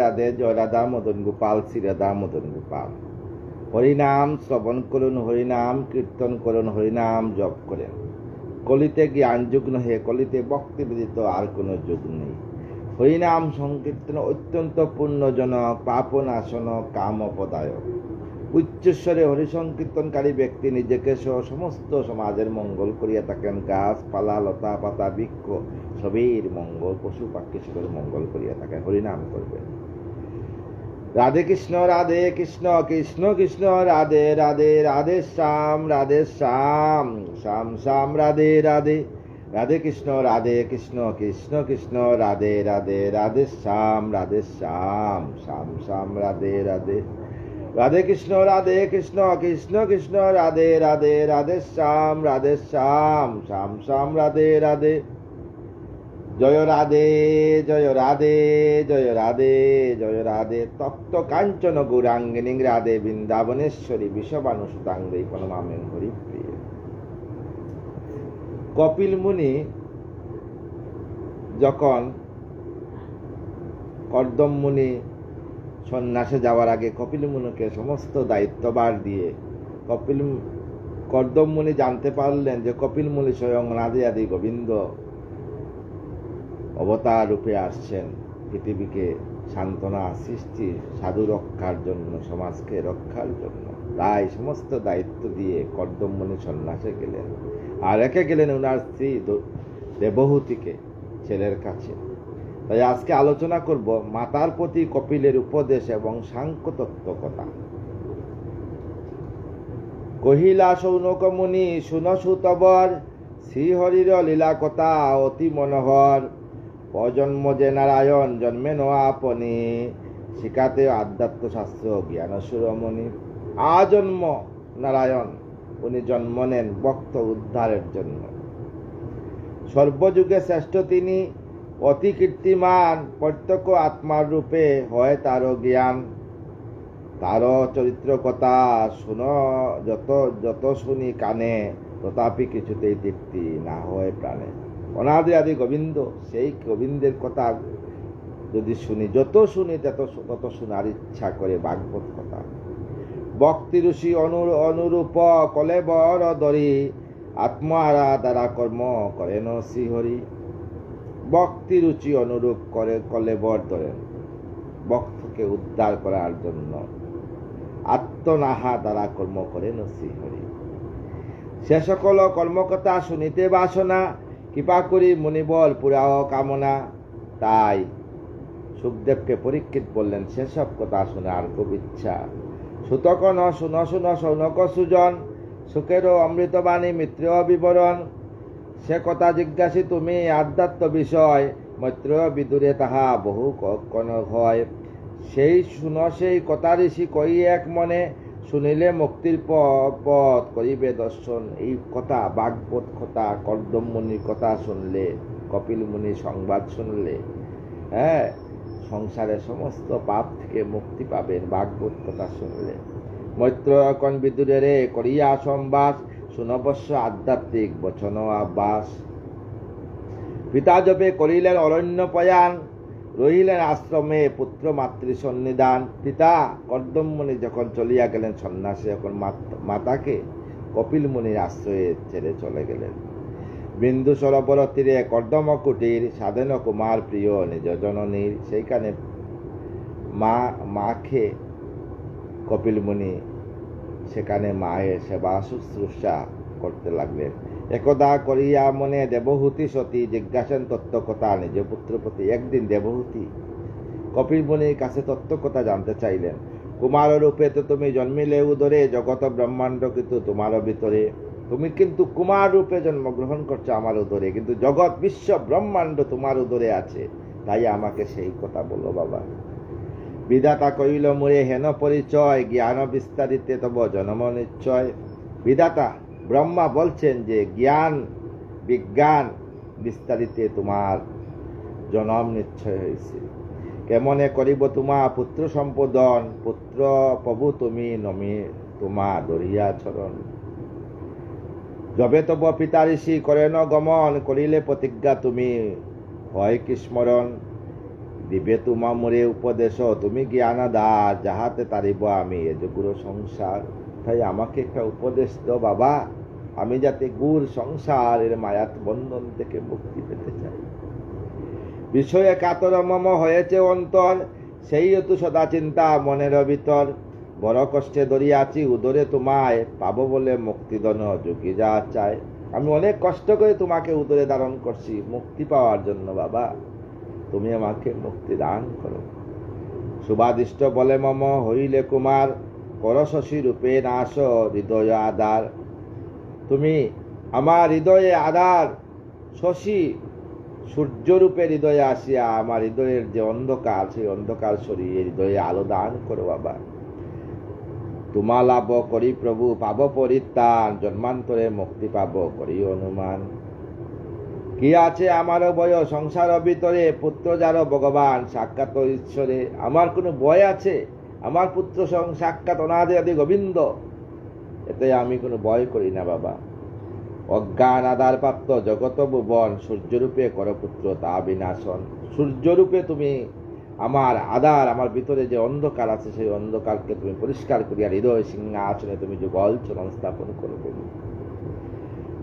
রাধে জয় রাধা মদন গোপাল, শ্রী রাধা মদন গোপাল। হরিনাম শ্রবণ করুন, হরিনাম কীর্তন করুন, হরিনাম জপ করেন। কলিতে জ্ঞান যুগ নহে, কলিতে ভক্তি ব্যতীত আর কোনো যুগ নেই। হরিনাম সংকীর্তন অত্যন্ত পুণ্যজনক, পাপনাশন, কামপদায়ক। উচ্চস্বরে হরিসংকীর্তনকারী ব্যক্তি নিজেকে সহ সমস্ত সমাজের মঙ্গল করিয়া থাকেন। গাছপালা, লতা পাতা, বৃক্ষ সবের মঙ্গল, পশু পাখি সবের মঙ্গল করিয়া থাকেন। হরিনাম করবেন। রাধে কৃষ্ণ কৃষ্ণ কৃষ্ণ রাধে রাধে, রাধে শ্যাম শ্যাম শ্যাম রাধে রাধে। রাধে কৃষ্ণ কৃষ্ণ কৃষ্ণ রাধে রাধে, রাধে শ্যাম শ্যাম শ্যাম রাধে রাধে। রাধে কৃষ্ণ কৃষ্ণ কৃষ্ণ রাধে রাধে, রাধে শ্যাম শ্যাম শ্যাম রাধে রাধে। জয় রাধে জয় রাধে জয় রাধে জয় রাধে। তপ্ত কাঞ্চন গৌরাঙ্গিনী রাধে, বৃন্দাবনেশ্বরী বিষবানুসুতাঙ্গী প্রণমামি হরিপ্রিয়। কপিল মুনি যখন কর্দম মুনি সন্ন্যাসে যাওয়ার আগে কপিল মুনিকে সমস্ত দায়িত্বভার দিয়ে কর্দম মুনি জানতে পারলেন যে কপিল মুনি স্বয়ং রাধে আদি গোবিন্দ অবতার রূপে আসছেন পৃথিবীকে সান্ত্বনা, সৃষ্টি, সাধু রক্ষার জন্য, সমাজকে রক্ষার জন্য। তাই সমস্ত দায়িত্ব দিয়ে কর্দম মুনি সন্ন্যাসে গেলেন আর রেখে গেলেন ওনার স্ত্রী দেবহূতিকে ছেলের কাছে। তাই আজকে আলোচনা করব মাতার প্রতি কপিলের উপদেশ এবং সাংখ্য তত্ত্ব কথা। কহিলা সৌনক মুনি শুনসু তবর, শ্রীহরির লীলা কথা অতি মনোহর। অজন্ম যে নারায়ণ জন্মে ন আপনি, শিখাতে আধ্যাত্ম শাস্ত্র জ্ঞান সুরমণি। আজন্ম নারায়ণ উনি জন্ম নেন ভক্ত উদ্ধারের জন্য। সর্বযুগে শ্রেষ্ঠ তিনি, অতি কীর্তিমান, প্রত্যক্ষ আত্মার রূপে হয় তারও জ্ঞান। তারও চরিত্র কথা যত শুনি কানে, তথাপি কিছুতেই তৃপ্তি না হয় প্রাণে। অনাদি আদি গোবিন্দ, সেই গোবিন্দের কথা যদি শুনি, যত শুনি তত শোনার ইচ্ছা করে ভাগবত কথা। ভক্তি ঋষি অনুরূপ কলেবর দরি, আত্মারা দ্বারা কর্ম করেন শ্রীহরি। ভক্তি রুচি অনুরূপ করে কলেবর ধরেন, ভক্তকে উদ্ধার করার জন্য আত্মনাহা দ্বারা কর্ম করেন শ্রীহরি। সে সকল কর্মকথা শুনিতে বাসনা, কৃপা করি মুনিবর পুরাও কামনা। তাই সুখদেবকে পরীক্ষিত বললেন সেসব কথা শোনার খুব ইচ্ছা। সুতকন শুন সৌনক সুজন, সুখেরও অমৃতবাণী মিত্র বিবরণ। সে কথা জিজ্ঞাসি তুমি আধ্যাত্ম বিষয়, মৈত্র বিদুরে তাহা বহু কন হয়। সেই কথা ঋষি কই এক মনে, শুনিলে মুক্তির পথ করিবে দর্শন। এই কথা ভাগবত কথা, কর্দম মুনির কথা শুনলে, কপিল মুনির সংবাদ শুনলে সংসারে সমস্ত পাপ থেকে মুক্তি পাবেন ভাগবত কথা শুনলে। মৈত্র কন বিদুরে রে করিয়া সম্বাস, শুনবশ্য আধ্যাত্মিক বচন আবাস। পিতা জপে করিলেন অরণ্য পয়ান, রহিলেন আশ্রমে পুত্র মাতৃ সন্নিধান। পিতা কর্দম মুনি যখন চলিয়া গেলেন সন্ন্যাসে, এখন মাতাকে কপিল মুনির আশ্রয়ে ছেড়ে চলে গেলেন। বিন্দু সরোবর তীরে কর্দম কুটির, সাধেন কুমার প্রিয় নিজ জননীর। সেইখানে মাকে কপিল মুনি সেখানে মায়ের সেবা শুশ্রূষা করতে লাগলেন। একদা করিয়া মনে দেবহূতি সতী, জিজ্ঞাসেন তত্ত্বকথা নিজ পুত্রপতি। একদিন দেবহূতি কপিল মুনির কাছে তত্ত্বকথা জানতে চাইলেন। কুমার রূপে তো তুমি জন্মিলে উদরে, জগত ব্রহ্মাণ্ড কিন্তু তোমার ভিতরে। তুমি কিন্তু কুমার রূপে জন্মগ্রহণ করছো আমার উদরে, কিন্তু জগৎ বিশ্ব ব্রহ্মাণ্ড তোমার উদরে আছে। তাই আমাকে সেই কথা বলো বাবা। বিধাতা কইল মোরে হেন পরিচয়, জ্ঞান বিস্তারিতে তব জন্ম নিশ্চয়। বিধাতা ব্রহ্মা বলছেন যে জ্ঞান বিজ্ঞান বিস্তারিতে তোমার জন্ম নিশ্চয় হয়েছে। কেমনে করিব তোমা পুত্র সম্পদন, পুত্র প্রভু তুমি নমি তোমা দরিয়া চরণ। যবে তব পিতা ঋষি করেন গমন, করিলে প্রতিজ্ঞা তুমি হয় কি স্মরণ। দিবে তোমা মোরে উপদেশ, তুমি জ্ঞান আধার, যাহাতে তারিব আমি এ যে গুরু সংসার। তাই আমাকে একটা উপদেশ দাও বাবা, আমি যাতে গুর সংসারের মায়াত বন্ধন থেকে মুক্তি পেতে চাই। বিষয়ে কাতর মম হয়েছে অন্তর, সেই হেতু সদা চিন্তা মনের ভিতর। বড় কষ্টে দরিয়াছি উদরে তোমায়, পাবো বলে মুক্তিদন যোগী যা চায়। আমি অনেক কষ্ট করে তোমাকে উদরে ধারণ করছি মুক্তি পাওয়ার জন্য বাবা, তুমি আমাকে মুক্তি দান করো। শুভাদিষ্ট বলে মম হইলে কুমার, কর শশী রূপে নাশ হৃদয় আধার। তুমি আমার হৃদয়ে আধার, শশী সূর্যরূপে হৃদয়ে আসিয়া আমার হৃদয়ের যে অন্ধকার, সেই অন্ধকার সরিয়ে হৃদয়ে আলো দান করো বাবা। তোমা লাভ করি প্রভু পাব পরিত্রাণ, জন্মান্তরে মুক্তি পাব করি অনুমান। কি আছে আমার ভয় সংসার ভিতরে, পুত্র যার ভগবান সাক্ষাৎ ঈশ্বরে। আমার কোনো ভয় আছে? আমার পুত্র সাক্ষাৎ অনাদি আদি গোবিন্দ, এতে আমি কোনো ভয় করি না বাবা। অজ্ঞান আধার প্রাপ্ত জগত ভুবন, সূর্যরূপে কর পুত্র তা বিনাশন। সূর্যরূপে তুমি আমার আধার, আমার ভিতরে যে অন্ধকার আছে সেই অন্ধকারকে তুমি পরিষ্কার করিয়া হৃদয় সিংহাসনে তুমি যুগল চরণ স্থাপন করবে।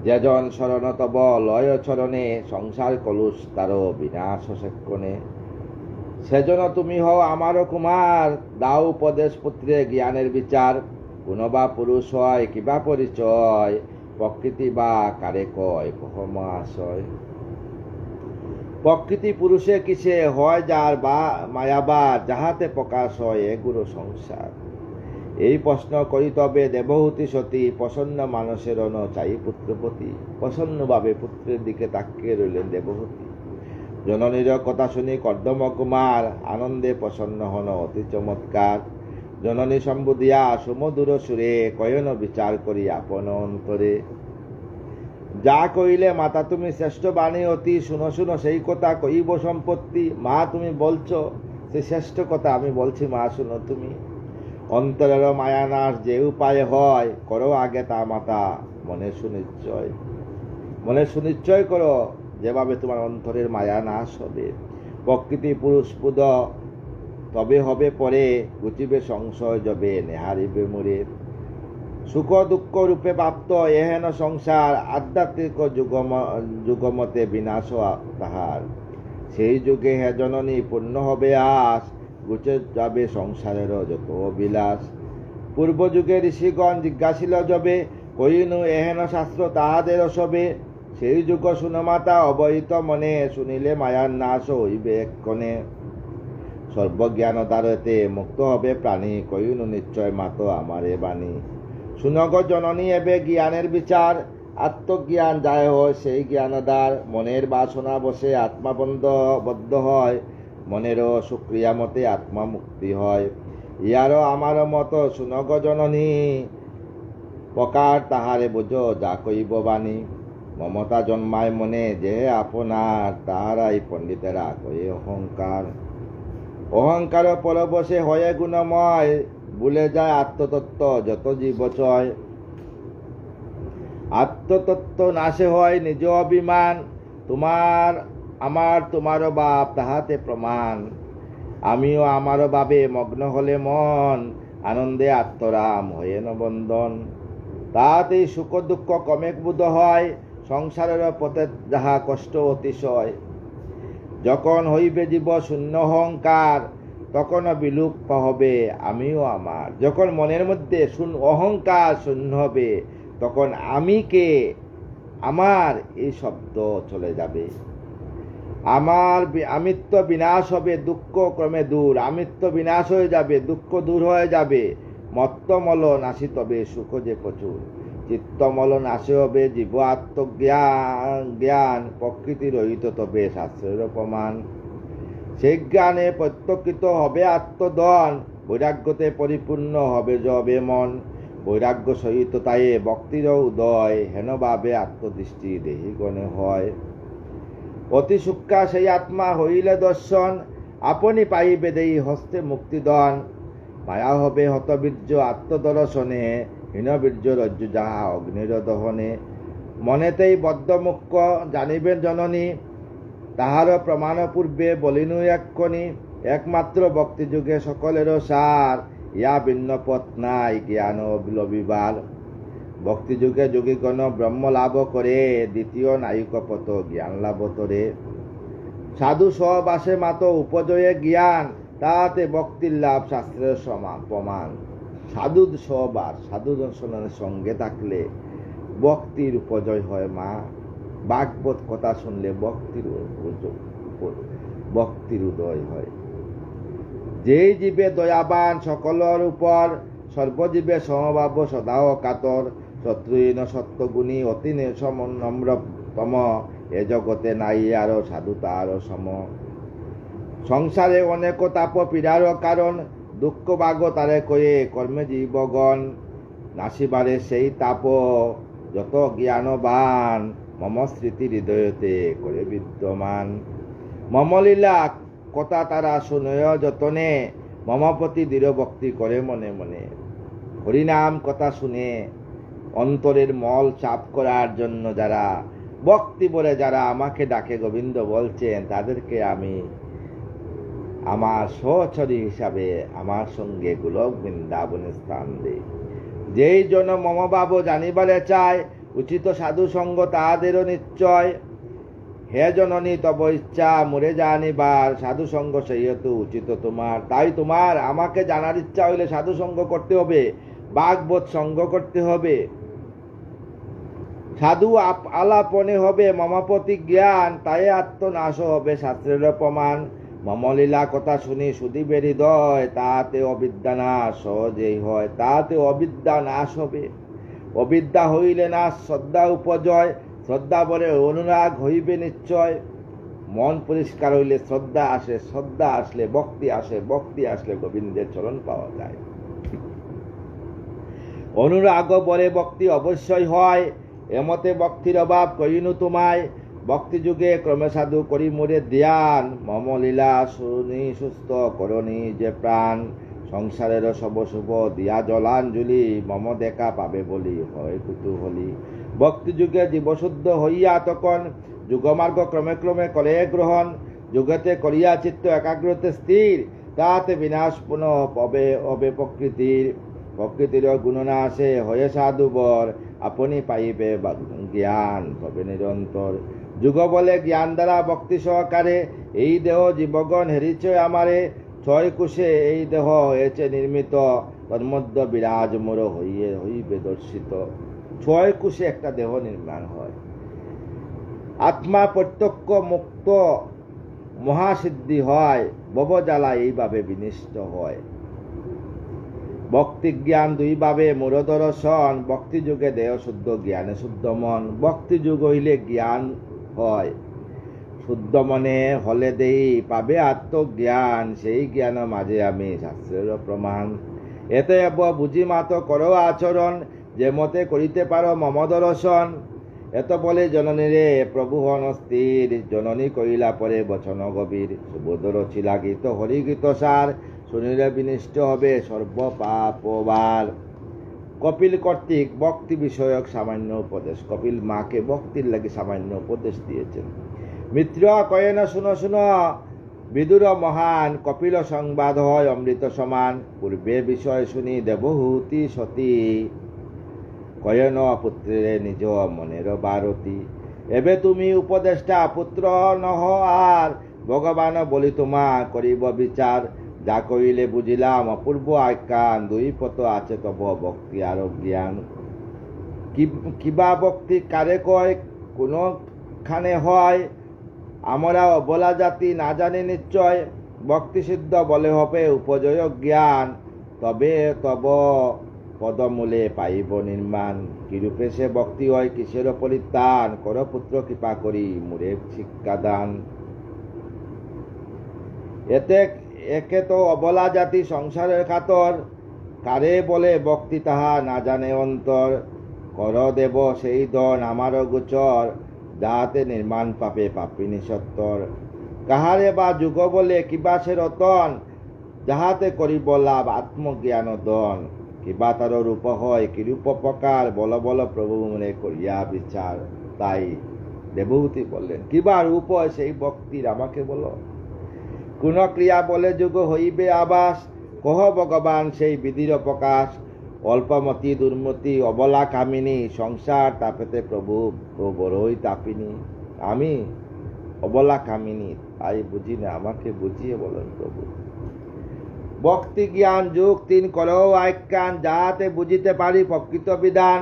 যেজন শরণ তব লয় চরণে, সংসার কলুষ তার বিনাশ সেক্ষণে। সেজন তুমি হও আমারও কুমার, দাও উপদেশ পুত্রে জ্ঞানের বিচার। কোন বা পুরুষ হয় কিবা পরিচয়, প্রকৃতি বা কারে কয় কহ মহাশয়। প্রকৃতি পুরুষে কিসে হয় যার বা মায়াবার, যাহাতে প্রকাশ হয় এ গুরু সংসার। এই প্রশ্ন করি তবে দেবহূতি সতী, প্রসন্ন মানসের অন চাই পুত্রপতি। প্রসন্নভাবে পুত্রের দিকে তাকিয়ে রইলেন দেবহূতি। জননীর কথা শুনি কর্দম কুমার, আনন্দে প্রসন্ন হন অতি চমৎকার। জননী সম্বুধিয়া সুমধুর সুরে, কয়ন বিচার করি আপন অন্তরে। যা কইলে মাতা তুমি শ্রেষ্ঠ বাণী অতি, শুনো শুনো সেই কথা কইব সম্পত্তি। মা তুমি বলছো সে শ্রেষ্ঠ কথা আমি বলছি, মা শুনো তুমি। অন্তরের মায়ানাশ যে উপায় হয়, করো আগে তা মাতা মনে সুনিশ্চয়। মনে সুনিশ্চয় করো যেভাবে তোমার অন্তরের মায়া নাশ হবে। প্রকৃতি পুরুষ পুদ তবে হবে পরে, ঘুচিবে সংশয় যবে নেহারিবে মোরে। সুখ দুঃখ রূপে প্রাপ্ত এহেন সংসার, আধ্যাত্মিক যুগমতে বিনাশ তাহার। সেই যুগে হে জননী পূর্ণ হবে আস, ঘুচে যাবে সংসারের যত বিলাস। পূর্ব যুগে ঋষিগণ জিজ্ঞাসিল যবে, কইনু এহেন শাস্ত্র তাহাদের সবে। সেই যুগ শুনমাতা অবহিত মনে, শুনিলে মায়ার নাশ হইবে এক্ষণে। সর্বজ্ঞান দ্বারতে মুক্ত হবে প্রাণী, কইনু নিশ্চয় মাত আমারে বাণী। শুনগ জননী এবে জ্ঞানের বিচার, আত্মজ্ঞান যায় হয় সেই জ্ঞানদার। মনের বাসনা বসে আত্মা বদ্ধ হয়, মনেরও সুক্রিয়া মতে আত্মা মুক্তি হয়। ইয়ারও আমার মত শুনগ জননী, প্রকার তাহারে বুঝো যা কইব বাণী। মমতা জন্মায় মনে যে আপনার, তাহারাই পণ্ডিতেরা কয়ে অহংকার। অহংকার পরবশে হয়ে গুণময়, ভুলে যায় আত্মতত্ত্ব যত জীবচয়। আত্মতত্ত্ব নাশে হয় নিজ অভিমান, তোমার আমার তোমারও বাপ তাহাতে প্রমাণ। আমিও আমারও ভাবে মগ্ন হলে মন, আনন্দে আত্মরাম হয়ে নবন্দন। তাহাতেই সুখ দুঃখ কমে বোধ হয়, সংসারের পথে যাহা কষ্ট অতিশয়। যখন হইবে জীব শূন্য অহংকার, তখন বিলুপ্ত হবে আমিও আমার। যখন মনের মধ্যে অহংকার শূন্য হবে, তখন আমি কে আমার এই শব্দ চলে যাবে। আমার আমিত্ব বিনাশ হবে, দুঃখ ক্রমে দূর। আমিত্ব বিনাশ হয়ে যাবে, দুঃখ দূর হয়ে যাবে। মত্তমল নাশি তবে সুখ যে প্রচুর। চিত্তমল নাশে হবে জীব আত্মজ্ঞান, প্রকৃতি রহিত তবে শাস্ত্রের প্রমাণ। সেই জ্ঞানে প্রত্যক্ষিত হবে আত্মদন, বৈরাগ্যতে পরিপূর্ণ হবে যবে মন। বৈরাগ্য সহিত তাই ভক্তির উদয়, হেন ভাবে আত্মদৃষ্টি দেহিগণে হয়। অতি সূক্ষ্ম সেই আত্মা হইলে দর্শন, আপনি পাইবে দেই হস্তে মুক্তিদন। মায়া হবে হতবীর্য আত্মদর্শনে, হীনবীর্য রজ্জু যাহা অগ্নির দহনে। মনেতেই বদ্ধ মুখ্য জানিবেন জননী, তাহার প্রমাণ পূর্বে বলিনু এক্ষণি, একমাত্র ভক্তিযুগে সকলেরও সার, ইয়া ভিন্ন পথ নাই জ্ঞান লবিবার। ভক্তিযুগে যোগীগণ ব্রহ্ম লাভ করে, দ্বিতীয় নায়িক পথ জ্ঞান লাভ তরে। সাধু সহবাসে মাত উপজয়ে জ্ঞান, তাহাতে ভক্তির লাভ শাস্ত্রের সমান প্রমাণ। সাধু সহবাস, সাধু দর্শনের সঙ্গে থাকলে ভক্তির উপজয় হয় মা। ভাগবত কথা শুনলে ভক্তির উদয় হয়। যেই জীবে দয়াবান সকলের উপর, সর্বজীবে সমভাব সদাও কাতর। শত্রুহীন সত্যগুণী অতি নম্রতম, এ জগতে নাই আরো সাধু তার সম। সংসারে অনেক তাপ পীড়ার কারণ, দুঃখ বাগ তারে কয়ে কর্মে জীবগণ। নাসিবারে সেই তাপ যত জ্ঞানবান, মম স্মৃতি হৃদয়তে করে বিদ্যমান। মম লীলা কথা তারা শুনয় যতনে, মম প্রতি দৃঢ় ভক্তি করে মনে মনে। হরিনাম কথা শুনে অন্তরের মল চাপ করার জন্য যারা ভক্তি বলে যারা আমাকে ডাকে গোবিন্দ বলছেন, তাদেরকে আমি আমার সহচরী হিসাবে আমার সঙ্গে গোলক বৃন্দাবনে স্থান দেই। যেই জন মম ভাব জানিবারে চায়, উচিত সাধু সঙ্গ তাহাদেরও নিশ্চয়। হে জননী তব ইচ্ছা মোরে জানিবার, সাধু সঙ্গ সেই হেতু উচিত তোমার। তাই তোমার আমাকে জানার ইচ্ছা হইলে সাধু সঙ্গ করতে হবে, ভাগবত সঙ্গ করতে হবে। সাধু আলাপনে হবে মমপতি জ্ঞান, তাই আত্মনাশ হবে শাস্ত্রের প্রমাণ। মমলীলা কথা শুনি সুদীপের হৃদয়, তাহাতে অবিদ্যা নাশ সহজেই হয়, তাহাতে অবিদ্যা নাশ হবে। অবিদ্যা হইলে নাশ শ্রদ্ধা উপজয়, শ্রদ্ধা বলে অনুরাগ হইবে নিশ্চয়। মন পরিষ্কার হইলে শ্রদ্ধা আসে, শ্রদ্ধা আসলে ভক্তি আসে, ভক্তি আসলে গোবিন্দের চরণ পাওয়া যায়। অনুরাগ বলে ভক্তি অবশ্যই হয়, এমতে ভক্তির অভাব কইনু তোমায়। ভক্তি যুগে ক্রমে সাধু করি মোরে ধ্যান, মম লীলা শুনি সুস্থ করণী যে প্রাণ। সংসারের সব শুভ দিয়া জলাঞ্জলি, মম দেখা পাবে বলি হয় কুতূহলী। ভক্তি যুগে জীবশুদ্ধ হইয়া তখন, যুগমার্গ ক্রমে ক্রমে করে গ্রহণ। যুগেতে করিয়া চিত্ত একাগ্রতে স্থির, তাহাতে বিনাশ পুনঃ হবে প্রকৃতির। প্রকৃতির গুণনাশে হয়ে সাধুবর, আপনি পাইবে জ্ঞান হবে নিরন্তর। যুগ বলে জ্ঞান দ্বারা ভক্তি সহকারে, এই দেহ জীবগণ হেরিছে আমারে। ছয় কুশে এই দেহ হয়েছে নির্মিত, তন্মধ্য বিরাজ মোর হইবে দর্শিত। ছয় কুশে একটা দেহ নির্মাণ হয়। আত্মা প্রত্যক্ষ মুক্ত মহাসিদ্ধি হয়, ভবজ্বালা এইভাবে বিনিষ্ট হয়। ভক্তি জ্ঞান দুইভাবে মোর দর্শন, ভক্তি যুগে দেহ শুদ্ধ জ্ঞানে শুদ্ধ মন। ভক্তি যুগ হইলে জ্ঞান হয়, শুদ্ধ মনে হলে দেই পাবে আত্মজ্ঞান। সেই জ্ঞান মাঝে আমি শাস্ত্রের প্রমাণ। এতে বুঝি মাত করো আচরণ, যে মতে করিতে পারো মম দর্শন। এত বলে জননী রে প্রভু হন স্থির, জননী কইলা পরে বচন গভীর। সুবোধর ছিলা গীত হরিগীত সার, শুনিলে বিনিষ্ট হবে সর্ব পাপবার। কপিল কর্তৃক ভক্তি বিষয়ক সামান্য উপদেশ। কপিল মাকে ভক্তির লাগি সামান্য উপদেশ দিয়েছেন। মিত্র কয়েন শুনো শুনো বিদুর মহান, কপিল সংবাদ হয় অমৃত সমান। পূর্বে বিষয় শুনি দেবহূতি সতী, কয়েন পুত্রে নিজ মনের বারতি। এবে তুমি উপদেষ্টা পুত্র নহ আর, ভগবান বলি তোমা করিব বিচার। যা কইলে বুঝিলাম অপূর্ব আখ্যান, দুই পথ আছে তব ভক্তি আর জ্ঞান। কিবা ভক্তি কারে কয় কোনখানে হয়, আমরা অবলা জাতি না জানি নিশ্চয়। ভক্তি সিদ্ধ বলে হবে উপজয় জ্ঞান, তবে তব পদমূলে পাইব নির্মাণ। কিরূপে সে ভক্তি হয় কিসের পরিত্রাণ, কর পুত্র কৃপা করি মুরে শিক্ষাদান। এতে একে তো অবলা জাতি সংসারের কাতর, কারে বলে ভক্তি তাহা না জানে অন্তর। কর দেব সেই দন আমারও গোচর, যাহাতে নির্মাণ পাপে পাপিনী সত্তর। কাহারে বা যুগ বলে কিবা সে রতন, যাহাতে করিব লাভ আত্মজ্ঞান দন। কিবা তার রূপ হয় কিরূপ প্রকার, বল বল প্রভু মনে করিয়া বিচার। তাই দেবহূতি বললেন, কিবা রূপ সেই ভক্তির আমাকে বলো। কোন ক্রিয়া বলে যুগ হইবে আবাস, কহ ভগবান সেই বিধির প্রকাশ। অল্পমতি দুর্মতি অবলা কামিনী, সংসার তাপেতে প্রভু বড়ই তাপিনী। আমি অবলা কামিনী, তাই বুঝি না, আমাকে বুঝিয়ে বলেন প্রভু। ভক্তি জ্ঞান যোগ তিন করো আখ্যান, যাহাতে বুঝিতে পারি প্রকৃত বিধান।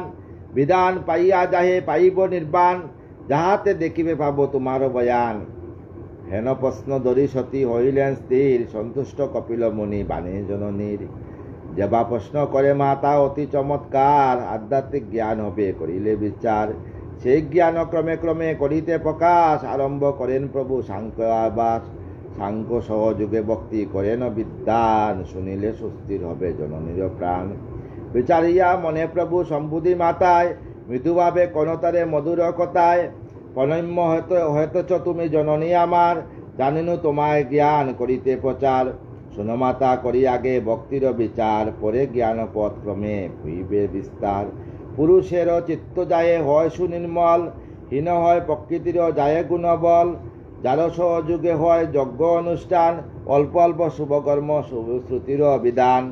বিধান পাইয়া যাহে পাইব নির্বাণ, যাহাতে দেখিবে পাব তোমার বয়ান। হেন প্রশ্ন ধরি সতী হইলেন স্থির, সন্তুষ্ট কপিল মুনি বাণী জননীর। যেবা প্রশ্ন করে মাতা অতি চমৎকার, আধ্যাত্মিক জ্ঞান হবে করিলে বিচার। সেই জ্ঞান ক্রমে ক্রমে করিতে প্রকাশ, আরম্ভ করেন প্রভু সাংখ্য আবাস। সাংখ্য সহযোগে ভক্তি করেন বিদ্যান, শুনিলে সুস্থির হবে জননীর প্রাণ। বিচারিয়া মনে প্রভু সম্বুধি মাতায়, মৃদুভাবে কনতারে মধুর কথায়। প্রণম্য হয়তছ তুমি জননী আমার, জানিনু তোমায় জ্ঞান করিতে প্রচার। শুনো মাতা করি আগে ভক্তির বিচার, পরে জ্ঞান পথ ক্রমে হইবে বিস্তার। পুরুষেরও চিত্ত যায় হয় সুনির্মল, হীন হয় প্রকৃতির যায় গুণবল। যার সহযোগে হয় যজ্ঞ অনুষ্ঠান, অল্প অল্প শুভকর্ম শ্রুতির বিধান।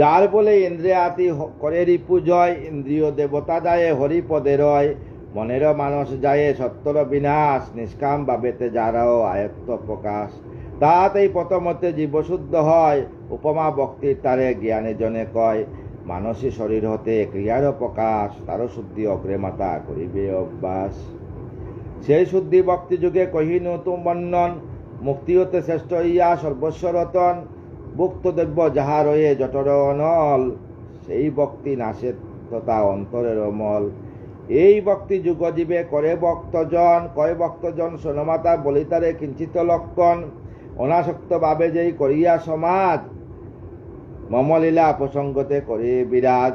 যার বলে ইন্দ্রিয়াতি করে রিপু জয়, ইন্দ্রিয় দেবতা যায় হরিপদে রয়। মনের মানুষ যায় সত্যর বিনাশ, নিষ্কাম ভাবেতে যারাও আয়ত্ত প্রকাশ। তাহাতেই প্রথমতে জীবশুদ্ধ হয়, উপমা ভক্তির তারে জ্ঞানে জনে কয়। মানসী শরীর হতে ক্রিয়ার প্রকাশ, তার শুদ্ধি অগ্রে মাতা করিবে অভ্যাস। সেই শুদ্ধি ভক্তি যুগে কহিনু তুম বর্ণন, মুক্তি হতে শ্রেষ্ঠ ইয়া সর্বস্ব রতন। ভুক্ত দ্রব্য যাহা রয়ে জঠর অনল, সেই ভক্তি নাশে তথা অন্তরের অমল। এই ভক্তি যুগ জীবে করে ভক্তজন, কয় ভক্তজন সোনমাতা বলিতারে কিঞ্চিত লক্ষণ। অনাসক্ত ভাবে যেই করিয়া সমাজ, মমলীলা প্রসঙ্গতে করে বিরাজ।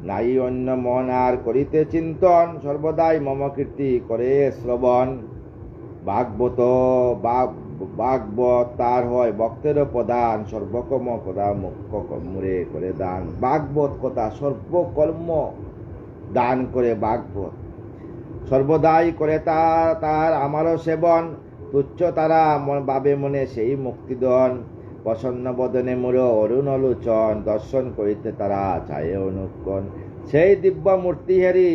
নাই অন্য মন আর করিতে চিন্তন, সর্বদাই মম কীর্তি করে শ্রবণ। ভাগবত তার হয় ভক্তের প্রধান, সর্বকর্ম কথা মুখ্য মুরে করে দান। ভাগবত কথা সর্বকর্ম দান করে ভাগবত, সর্বদাই করে তার আমারও সেবন। তুচ্ছ তারা ভাবে মনে সেই মুক্তিদন, প্রসন্ন বদনে মোর অরুণ লোচন। দর্শন করিতে তারা চায় অনুক্ষণ, সেই দিব্য মূর্তি হেরি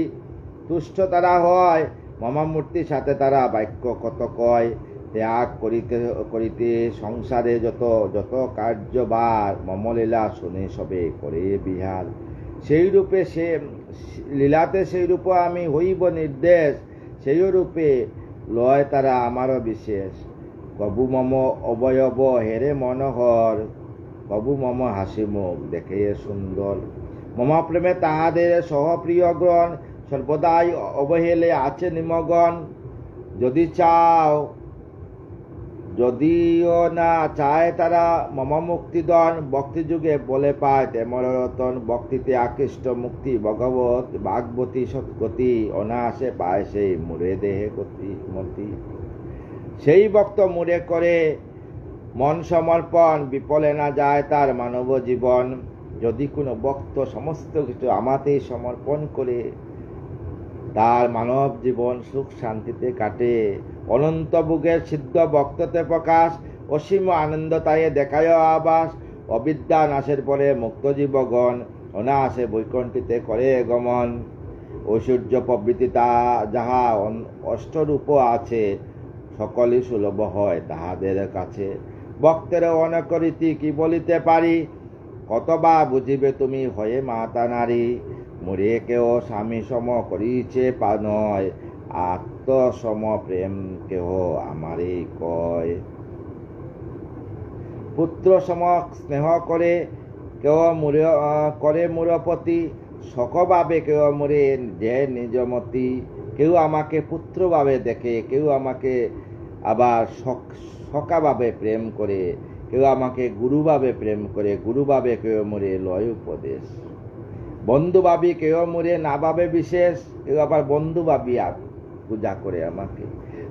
তুষ্ট তারা হয়। মমা মূর্তির সাথে তারা বাক্য কত কয়। ত্যাগ করিতে করিতে সংসারে যত যত কার্যবার, মমলীলা শুনে সবে করে বিহার। সেই রূপে সে লীলাতে সেই রূপে আমি হইব নির্দেশ, সেই রূপে লয় তারা আমারও বিশেষ। কবু মম অবয়ব হেরে মনোহর, কবু মম হাসি মুখ দেখে সুন্দর। মম প্রেমে তাহাদের সহপ্রিয় গ্রহণ, সর্বদাই অবহেলে আছে নিমগন। যদিও না চায় তারা মম মুক্তিদন, ভক্তি যুগে বলে পায় তেমর রতন। ভক্তিতে আকৃষ্ট মুক্তি ভগবত, ভাগবতী সৎগতি। অনায়াসে পায় সেই মুরে দেহে মতি। সেই ভক্ত মুরে করে মন সমর্পণ, বিফলে না যায় তার মানব জীবন। যদি কোনো ভক্ত সমস্ত কিছু আমাতেই সমর্পণ করে, তার মানব জীবন সুখ শান্তিতে কাটে। অনন্ত ভোগের সিদ্ধ ভক্ততে প্রকাশ, অসীম আনন্দ তায়ে দেখায় আবাস। অবিদ্যা নাশের পরে মুক্ত জীবগণ, অনায়াসে বৈকুণ্ঠিতে করে গমন। ঐশ্বর্য প্রবৃত্তি তা যাহা অষ্টরূপ আছে, সকলই সুলভ হয় তাহাদের কাছে। ভক্তের অনেক রীতি কি বলিতে পারি, কতবা বুঝিবে তুমি হয়ে মাতা নারী। মুরে কেহ স্বামী সম করিছে নয়, আত্মসম প্রেম কেহ আমারই কয়। পুত্র সম স্নেহ করে কেউ করে মুরপতি, সকভাবে কেউ মুরে যে নিজমতি। কেউ আমাকে পুত্রভাবে দেখে, কেউ আমাকে আবার সখাভাবে প্রেম করে, কেউ আমাকে গুরুভাবে প্রেম করে, গুরুভাবে কেউ মোরে লয় উপদেশ। বন্ধু ভাবি কেউ মোরে না ভাবে বিশেষ, কেউ আবার বন্ধু ভাবিয়া পূজা করে আমাকে।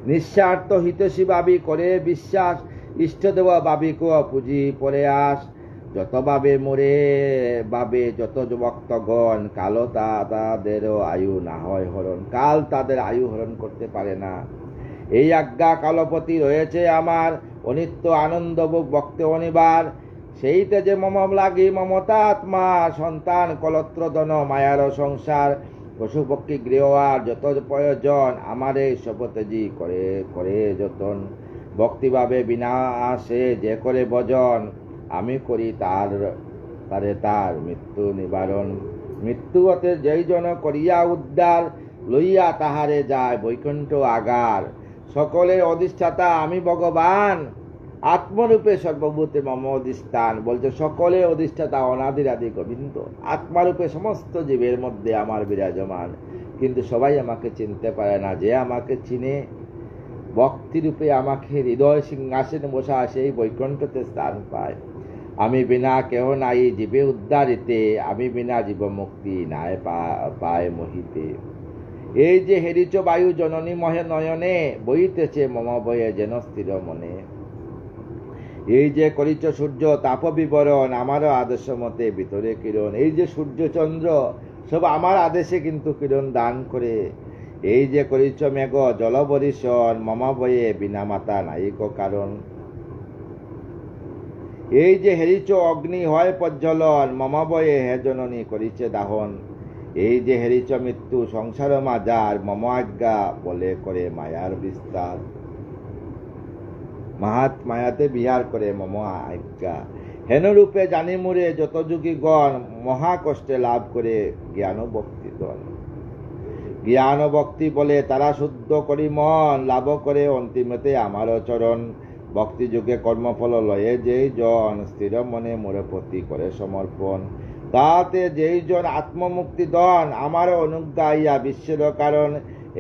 নিঃস্বার্থ হিতৈষী ভাবি করে বিশ্বাস, ইষ্টদেব ভাবি কেউ পুঁজি পরে আস। যত ভাবে মোরে ভাবে যত ভক্তগণ, কালো তাদেরও আয়ু না হয় হরণ। কাল তাদের আয়ু হরণ করতে পারে না। এই আজ্ঞা কালপতি রয়েছে আমার, অনিত্য আনন্দ ভক্তে অনিবার। সেইতে যে মম লাগি মমতা আত্মা, সন্তান কলত্রদন মায়ার সংসার। পশু পক্ষী গৃহ আর যত প্রয়োজন, আমার এই শপথজি করে করে যতন। ভক্তিভাবে বিনা আসে যে করে ভজন, আমি করি তার মৃত্যু নিবারণ। মৃত্যু হতে যেই জন করিয়া উদ্ধার, লইয়া তাহারে যায় বৈকুণ্ঠ আগার। সকলের অধিষ্ঠাতা আমি ভগবান, আত্মরূপে সর্বভূতে মম অধিষ্ঠান। বলছে সকলের অধিষ্ঠাতা অনাদিরাদি গোবিন্দ, আত্মারূপে সমস্ত জীবের মধ্যে আমার বিরাজমান। কিন্তু সবাই আমাকে চিনতে পারে না। যে আমাকে চিনে, ভক্তিরূপে আমাকে হৃদয় সিংহাসনে বসা, সেই বৈকুণ্ঠতে স্থান পায়। আমি বিনা কেহ নাই জীবে উদ্ধারিতে, আমি বিনা জীব মুক্তি নাই পায় মহিতে। এই যে হেরিচ বায়ু জননী মহে নয়নে, বইতেছে মম বয়ে যেন স্থির মনে। এই যে করিচ সূর্য তাপ বিবরণ, আমারও আদর্শ মতে ভিতরে কিরণ। এই যে সূর্য চন্দ্র সব আমার আদেশে কিন্তু কিরণ দান করে। এই যে করিচ মেঘ জল বরিশন, মম বয়ে বিনা মাতা নাইক কারণ। এই যে হেরিচ অগ্নি হয় প্রজ্বলন, মম বয়ে হে জননী করিছে দাহন। এই যে হেরিচ মৃত্যু সংসার মাজার, মম আজ্ঞা বলে করে মায়ার বিস্তার। মাহাত মায়াতে বিহার করে মম আজ্ঞা। হেন রূপে জানি মুরে যত যুগী গণ, মহা কষ্টে লাভ করে জ্ঞান ভক্তি দন। জ্ঞান ভক্তি বলে তারা শুদ্ধ করি মন, লাভ করে অন্তিমতে আমার চরণ। ভক্তি যুগে কর্মফল লয়ে যেই জন, স্থির মনে মোরে প্রতি করে সমর্পণ। তাতে যেই জন আত্মমুক্তি দন, আমার অনুজ্ঞা ইয়া বিশ্বের কারণ।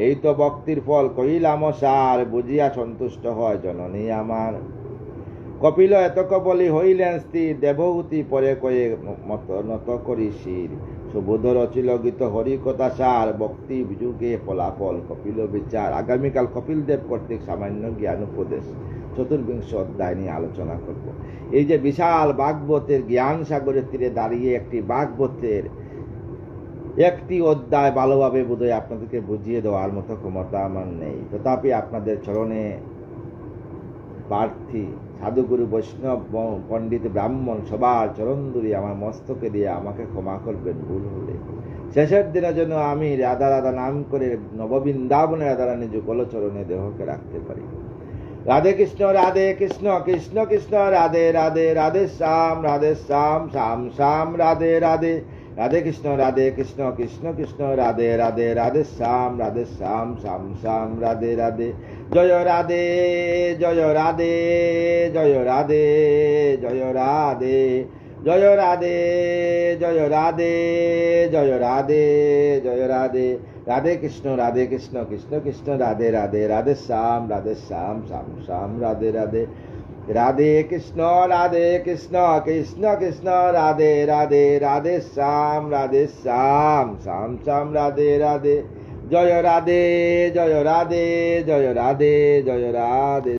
এই তো ভক্তির ফল কইলাম সার, বুঝিয়া সন্তুষ্ট হয় জননী আমার। কপিল এতক বলি হইলেন স্থির, দেবহূতি পরে কয়ে নত করি শির। সুবোধ রচিল গীত হরি কথা সার, ভক্তি যুগে ফলাফল কপিল বিচার। আগামীকাল কপিল দেব কর্তৃক সামান্য জ্ঞান উপদেশ চতুর্বিংশ অধ্যায় নিয়ে আলোচনা করব। এই যে বিশাল ভাগবতের জ্ঞান সাগরের তীরে দাঁড়িয়ে একটি ভাগবতের একটি অধ্যায় ভালোভাবে বোধহয় আপনাদেরকে বুঝিয়ে দেওয়ার মতো ক্ষমতা আমার নেই। তথাপি আপনাদের চরণে প্রার্থী, সাধুগুরু বৈষ্ণব পণ্ডিত ব্রাহ্মণ সবার চরণ ধরে আমার মস্তকে দিয়ে আমাকে ক্ষমা করবেন ভুল হলে। শেষের দিনের জন্য আমি রাধা রাধা নাম করে নববৃন্দাবনে রাধারানী যুগল চরণে দেহকে রাখতে পারি। রাধে কৃষ্ণ কৃষ্ণ কৃষ্ণ রাধে রাধে, রাধে শ্যাম শ্যাম শ্যাম রাধে রাধে। রাধে কৃষ্ণ কৃষ্ণ কৃষ্ণ রাধে রাধে, রাধে শ্যাম শ্যাম শ্যাম রাধে রাধে। জয় রাধে জয় রাধে জয় রাধে জয় রাধে, জয় রাধে জয় রাধে জয় রাধে জয় রাধে। রাধে কৃষ্ণ কৃষ্ণ কৃষ্ণ রাধে রাধে, রাধে শ্যাম শ্যাম শ্যাম রাধে রাধে। রাধে কৃষ্ণ কৃষ্ণ কৃষ্ণ রাধে রাধে, রাধে শ্যাম শ্যাম শ্যাম রাধে রাধে। জয় রাধে জয় রাধে জয় রাধে জয় রাধে।